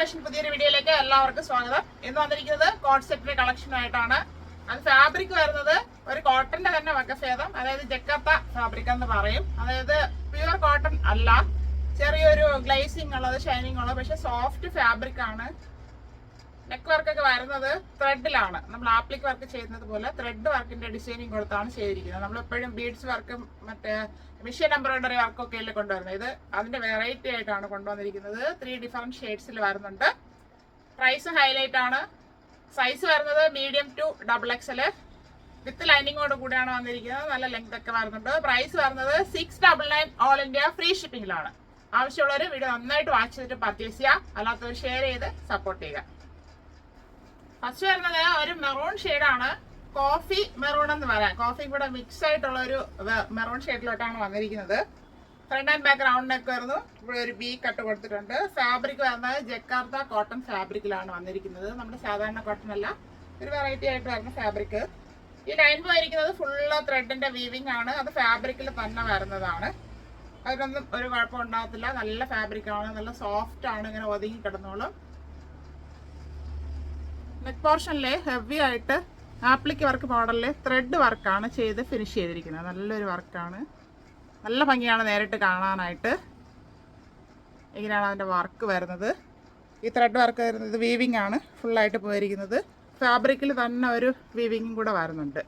Fashion പുതിയൊരു വീഡിയോയിലേക്ക് എല്ലാവർക്കും സ്വാഗതം. ഇന്ന് വന്നിരിക്കുന്നത് കോട്ട് സെറ്റിന്റെ കളക്ഷൻ ആയിട്ടാണ്. അത് ഫാബ്രിക് വരുന്നത് ഒരു കോട്ടന്റെ തന്നെ വകഭേദം, അതായത് ജക്കാർത്ത ഫാബ്രിക് എന്ന് പറയും. അതായത് പ്യുവർ കോട്ടൺ അല്ല, ചെറിയൊരു ഗ്ലേസിംഗ് ഉള്ളത്, ഷൈനിങ് ഉള്ളത്, പക്ഷെ സോഫ്റ്റ് ഫാബ്രിക് ആണ്. നെക്ക് വർക്കൊക്കെ വരുന്നത് ത്രെഡിലാണ്. നമ്മൾ ആപ്ലിക് വർക്ക് ചെയ്യുന്നത് പോലെ ത്രെഡ് വർക്കിന്റെ ഡിസൈനിങ് കൊടുത്താണ് ചെയ്തിരിക്കുന്നത്. നമ്മളെപ്പോഴും ബീഡ്സ് വർക്കും മറ്റേ മിഷ്യൻ എംബ്രോയിഡറി വർക്കൊക്കെ അല്ലേ കൊണ്ടുവരുന്നത്. ഇത് അതിന്റെ വെറൈറ്റി ആയിട്ടാണ് കൊണ്ടുവന്നിരിക്കുന്നത്. 3 ഡിഫറെന്റ് ഷെയ്ഡ്സിൽ വരുന്നുണ്ട്. പ്രൈസ് ഹൈലൈറ്റ് ആണ്. സൈസ് വരുന്നത് മീഡിയം ടു XXL വിത്ത് ലൈനിങ്ങോട് കൂടിയാണ് വന്നിരിക്കുന്നത്. നല്ല ലെങ്ത് ഒക്കെ വരുന്നുണ്ട്. പ്രൈസ് വരുന്നത് 699 ഓൾ ഇന്ത്യ ഫ്രീ ഷിപ്പിംഗിലാണ്. ആവശ്യമുള്ളവർ വീഡിയോ നന്നായിട്ട് വാച്ച് ചെയ്തിട്ട് പർച്ചേസ് ചെയ്യുക, അല്ലാത്തവർ ഷെയർ ചെയ്ത് സപ്പോർട്ട് ചെയ്യുക. ഫസ്റ്റ് വരുന്നത് ഒരു മെറൂൺ ഷെയ്ഡാണ്. കോഫി മെറൂൺ എന്ന് പറയാം. കോഫി കൂടെ മിക്സ് ആയിട്ടുള്ള ഒരു മെറൂൺ ഷെയ്ഡിലോട്ടാണ് വന്നിരിക്കുന്നത്. Front and back round neck വരുന്നു. ഇവിടെ ഒരു ബി കട്ട് കൊടുത്തിട്ടുണ്ട്. ഫാബ്രിക് വരുന്നത് ജക്കാർത്ത കോട്ടൺ ഫാബ്രിക്കിലാണ് വന്നിരിക്കുന്നത്. നമ്മുടെ സാധാരണ കോട്ടൺ അല്ല, ഒരു വെറൈറ്റി ആയിട്ട് വരുന്ന ഫാബ്രിക്. ഈ ലൈൻ പോയിരിക്കുന്നത് ഫുള്ള് ത്രെഡിന്റെ വീവിംഗ് ആണ്. അത് ഫാബ്രിക്കിൽ തന്നെ വരുന്നതാണ്. അതിനൊന്നും ഒരു കുഴപ്പം ഉണ്ടാകത്തില്ല. നല്ല ഫാബ്രിക് ആണ്, നല്ല സോഫ്റ്റ് ആണ്, ഇങ്ങനെ ഒതുങ്ങി കിടന്നോളും. നെക്ക് പോർഷനിലെ ഹെവി ആയിട്ട് ആപ്ലിക് വർക്ക് മോഡലിൽ ത്രെഡ് വർക്കാണ് ചെയ്ത് ഫിനിഷ് ചെയ്തിരിക്കുന്നത്. നല്ലൊരു വർക്കാണ്, നല്ല ഭംഗിയാണ് നേരിട്ട് കാണാനായിട്ട്. ഇങ്ങനെയാണ് അതിൻ്റെ വർക്ക് വരുന്നത്. ഈ ത്രെഡ് വർക്ക് വരുന്നത് വീവിംഗ് ആണ് ഫുള്ളായിട്ട് പോയിരിക്കുന്നത്. ഫാബ്രിക്കിൽ തന്നെ ഒരു വീവിങ്ങും കൂടെ വരുന്നുണ്ട്.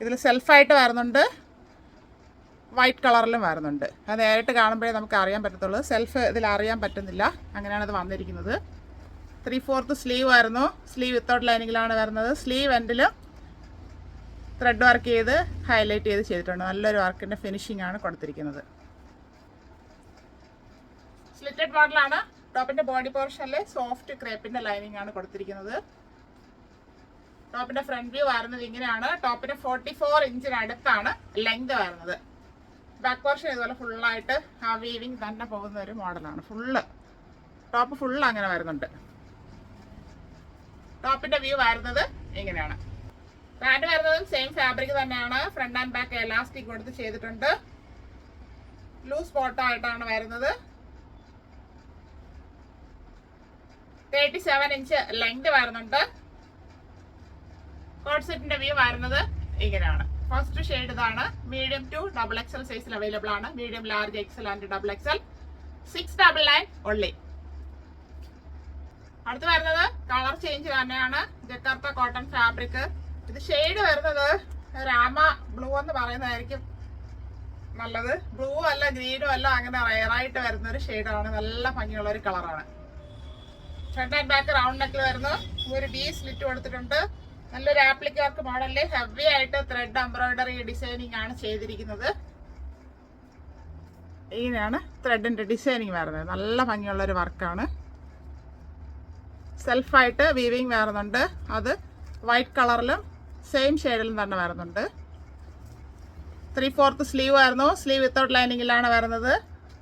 ഇതിൽ സെൽഫായിട്ട് വരുന്നുണ്ട്, വൈറ്റ് കളറിലും വരുന്നുണ്ട്. അത് നേരിട്ട് കാണുമ്പോഴേ നമുക്ക് അറിയാൻ പറ്റത്തുള്ളൂ. സെൽഫ് ഇതിൽ അറിയാൻ പറ്റുന്നില്ല. അങ്ങനെയാണ് ഇത് വന്നിരിക്കുന്നത്. 3/4 സ്ലീവ് ആയിരുന്നു. സ്ലീവ് വിത്തൗട്ട് ലൈനിങ്ങിലാണ് വരുന്നത്. സ്ലീവ് എൻഡിലും ത്രെഡ് വർക്ക് ചെയ്ത് ഹൈലൈറ്റ് ചെയ്തിട്ടുണ്ട്. നല്ലൊരു വർക്കിൻ്റെ ഫിനിഷിംഗ് ആണ് കൊടുത്തിരിക്കുന്നത്. സ്ലിറ്റഡ് മോഡലാണ്. ടോപ്പിൻ്റെ ബോഡി പോർഷനിൽ സോഫ്റ്റ് ക്രേപ്പിൻ്റെ ലൈനിങ് ആണ് കൊടുത്തിരിക്കുന്നത്. ടോപ്പിൻ്റെ ഫ്രണ്ട് വ്യൂ വരുന്നത് ഇങ്ങനെയാണ്. ടോപ്പിന് 44 ഇഞ്ചിനടുത്താണ് ലെങ്ത് വരുന്നത്. ബാക്ക് പോർഷൻ ഇതുപോലെ ഫുള്ളായിട്ട് ആ വീവിങ് തന്നെ പോകുന്ന ഒരു മോഡലാണ്. ടോപ്പ് ഫുള്ള് അങ്ങനെ വരുന്നുണ്ട്. ടോപ്പിന്റെ വ്യൂ വരുന്നത് ഇങ്ങനെയാണ്. പാന്റ് വരുന്നതും സെയിം ഫാബ്രിക് തന്നെയാണ്. ഫ്രണ്ട് ആൻഡ് ബാക്ക് എലാസ്റ്റിക് കൊടുത്ത് ചെയ്തിട്ടുണ്ട്. ലൂസ് ബോട്ടമായിട്ടാണ് വരുന്നത്. 37 ഇഞ്ച് ലെങ്ത് വരുന്നുണ്ട്. കോട്ട് സെറ്റിന്റെ വ്യൂ വരുന്നത് ഇങ്ങനെയാണ്. ഫസ്റ്റ് ഷെയ്ഡ് ഇതാണ്. മീഡിയം ടു XXL സൈസിൽ അവൈലബിൾ ആണ്. Medium, large, XL and XXL. 699 only. അടുത്ത് വരുന്നത് കളർ ചേഞ്ച് തന്നെയാണ്. Jakarta cotton fabric. ഇത് ഷെയ്ഡ് വരുന്നത് രാമ ബ്ലൂ എന്ന് പറയുന്നതായിരിക്കും നല്ലത്. ബ്ലൂ അല്ല, ഗ്രീനും അല്ല, അങ്ങനെ റയറായിട്ട് വരുന്ന ഒരു ഷെയ്ഡാണ്. നല്ല ഭംഗിയുള്ള ഒരു കളറാണ്. ഫ്രണ്ട് ആൻഡ് ബാക്ക് റൗണ്ട് നെക്കിൽ വരുന്നു. ഒരു ബി സ്ലിറ്റ് കൊടുത്തിട്ടുണ്ട്. നല്ലൊരു ആപ്ലിക് വർക്ക് മോഡലിൽ ഹെവി ആയിട്ട് ത്രെഡ് എംബ്രോയിഡറി ഡിസൈനിങ് ആണ് ചെയ്തിരിക്കുന്നത്. ഇങ്ങനെയാണ് ത്രെഡിന്റെ ഡിസൈനിങ് വരുന്നത്. നല്ല ഭംഗിയുള്ള ഒരു വർക്കാണ്. സെൽഫായിട്ട് വീവിങ് വരുന്നുണ്ട്. അത് വൈറ്റ് കളറിലും സെയിം ഷെയ്ഡിലും തന്നെ വരുന്നുണ്ട്. 3/4 സ്ലീവ് ആയിരുന്നു. സ്ലീവ് വിത്തൗട്ട് ലൈനിങ്ങിലാണ് വരുന്നത്.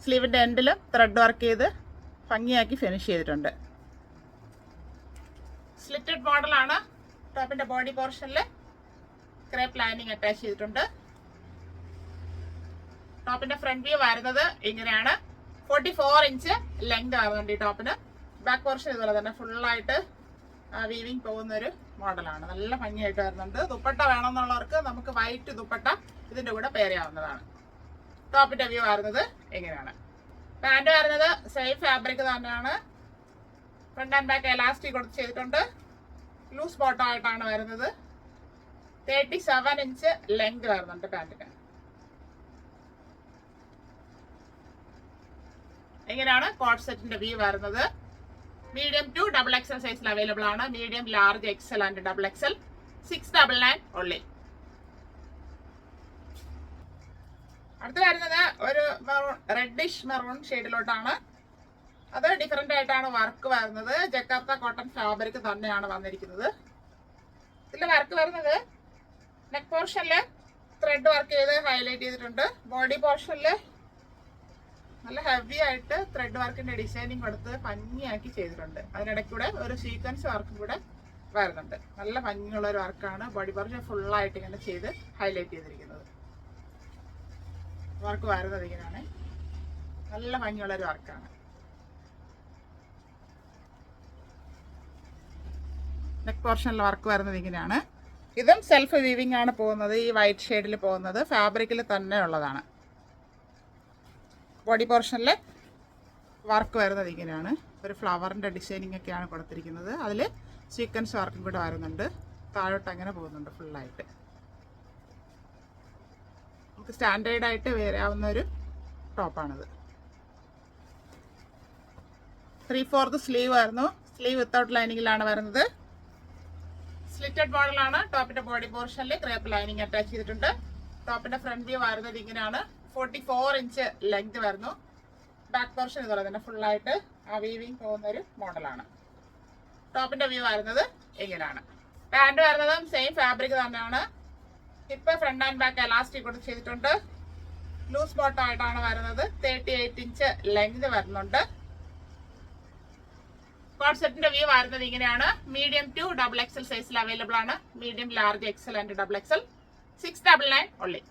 സ്ലീവിൻ്റെ എൻഡിലും ത്രെഡ് വർക്ക് ചെയ്ത് ഭംഗിയാക്കി ഫിനിഷ് ചെയ്തിട്ടുണ്ട്. സ്ലിറ്റഡ് മോഡലാണ്. ടോപ്പിൻ്റെ ബോഡി പോർഷനിൽ ക്രേപ്പ് ലൈനിങ് അറ്റാച്ച് ചെയ്തിട്ടുണ്ട്. ടോപ്പിൻ്റെ ഫ്രണ്ട് വ്യൂ വരുന്നത് ഇങ്ങനെയാണ്. 44 ഇഞ്ച് ലെങ്ത് വരുന്നുണ്ട് ഈ ടോപ്പിന്. ബാക്ക് പോർഷൻ ഇതുപോലെ തന്നെ ഫുള്ളായിട്ട് വീവിങ് പോകുന്ന ഒരു മോഡലാണ്. നല്ല ഭംഗിയായിട്ട് വരുന്നുണ്ട്. ദുപ്പട്ട വേണമെന്നുള്ളവർക്ക് നമുക്ക് വൈറ്റ് ദുപ്പട്ട ഇതിൻ്റെ കൂടെ പെയർ ചെയ്യാവുന്നതാണ്. ടോപ്പിന്റെ വ്യൂ വരുന്നത് എങ്ങനെയാണ്. പാൻറ് വരുന്നത് സെയിം ഫാബ്രിക് തന്നെയാണ്. ഫ്രണ്ട് ആൻഡ് ബാക്ക് എലാസ്റ്റിക് കൊടുത്ത് ചെയ്തിട്ടുണ്ട്. ലൂസ് ബോട്ടം ആയിട്ടാണ് വരുന്നത്. 37 ഇഞ്ച് ലെങ്ത് വരുന്നുണ്ട് പാൻറ്റിന്. എങ്ങനെയാണ് കോട്ട് സെറ്റിന്റെ വ്യൂ വരുന്നത്. മീഡിയം ടു XXL സൈസിൽ അവൈലബിൾ ആണ്. Medium, large, XL and XXL. 699 only. അടുത്ത് വരുന്നത് ഒരു റെഡിഷ് മെറൂൺ ഷെയ്ഡിലോട്ടാണ്. അത് ഡിഫറെന്റ് ആയിട്ടാണ് വർക്ക് വരുന്നത്. ജക്കാർത്ത കോട്ടൺ ഫാബ്രിക് തന്നെയാണ് വന്നിരിക്കുന്നത്. ഇതിൽ വർക്ക് വരുന്നത് നെക്ക് പോർഷനില് ത്രെഡ് വർക്ക് ചെയ്ത് ഹൈലൈറ്റ് ചെയ്തിട്ടുണ്ട്. ബോഡി പോർഷനില് നല്ല ഹെവി ആയിട്ട് ത്രെഡ് വർക്കിന്റെ ഡിസൈനിങ് കൊടുത്ത് ഭംഗിയാക്കി ചെയ്തിട്ടുണ്ട്. അതിനിടയ്ക്കൂടെ ഒരു സീക്വൻസ് വർക്കും കൂടെ വരുന്നുണ്ട്. നല്ല ഭംഗിയുള്ള ഒരു വർക്കാണ്. ബോഡി പോർഷൻ ഫുള്ളായിട്ട് ഇങ്ങനെ ചെയ്ത് ഹൈലൈറ്റ് ചെയ്തിരിക്കുന്നത്. വർക്ക് വരുന്നത് ഇങ്ങനെയാണ്. നല്ല ഭംഗിയുള്ള ഒരു വർക്കാണ്. നെക്ക് പോർഷനിൽ വർക്ക് വരുന്നത് ഇങ്ങനെയാണ്. ഇതും സെൽഫ് വീവിംഗ് ആണ് പോകുന്നത്. ഈ വൈറ്റ് ഷെയ്ഡിൽ പോകുന്നത് ഫാബ്രിക്കിൽ തന്നെ ഉള്ളതാണ്. ബോഡി പോർഷനിൽ വർക്ക് വരുന്നത് ഇങ്ങനെയാണ്. ഒരു ഫ്ലവറിൻ്റെ ഡിസൈനിങ് ഒക്കെയാണ് കൊടുത്തിരിക്കുന്നത്. അതിൽ സീക്വൻസ് വർക്കും കൂടെ വരുന്നുണ്ട്. താഴോട്ട് അങ്ങനെ പോകുന്നുണ്ട് ഫുള്ളായിട്ട്. നമുക്ക് സ്റ്റാൻഡേർഡായിട്ട് വരാവുന്ന ഒരു ടോപ്പാണിത്. 3/4 സ്ലീവ് ആയിരുന്നു. സ്ലീവ് വിത്തൗട്ട് ലൈനിങ്ങിലാണ് വരുന്നത്. സ്ലിറ്റഡ് മോഡലാണ്. ടോപ്പിന്റെ ബോഡി പോർഷനിൽ ക്രേപ്പ് ലൈനിങ് അറ്റാച്ച് ചെയ്തിട്ടുണ്ട്. ടോപ്പിന്റെ ഫ്രണ്ട് വ്യൂ വരുന്നത് ഇങ്ങനെയാണ്. 44 ഇഞ്ച് ലെങ്ത് വരുന്നു. ബാക്ക് പോർഷൻ ഇതുപോലെ തന്നെ ഫുള്ളായിട്ട് ആ വീവിങ് പോകുന്ന ഒരു മോഡലാണ്. ടോപ്പിന്റെ വ്യൂ വരുന്നത് ഇങ്ങനെയാണ്. പാൻറ് വരുന്നതും സെയിം ഫാബ്രിക് തന്നെയാണ്. Hip front and back elastic കൂടെ ചെയ്തിട്ടുണ്ട്. ലൂസ് ബോട്ടം ആയിട്ടാണ് വരുന്നത്. 38 ഇഞ്ച് ലെങ്ത് വരുന്നുണ്ട്. കോട്ട് സെറ്റിന്റെ വ്യൂ വരുന്നത് ഇങ്ങനെയാണ്. മീഡിയം ടു XXL സൈസിൽ അവൈലബിൾ ആണ്. Medium, large, XL and XXL 699 only.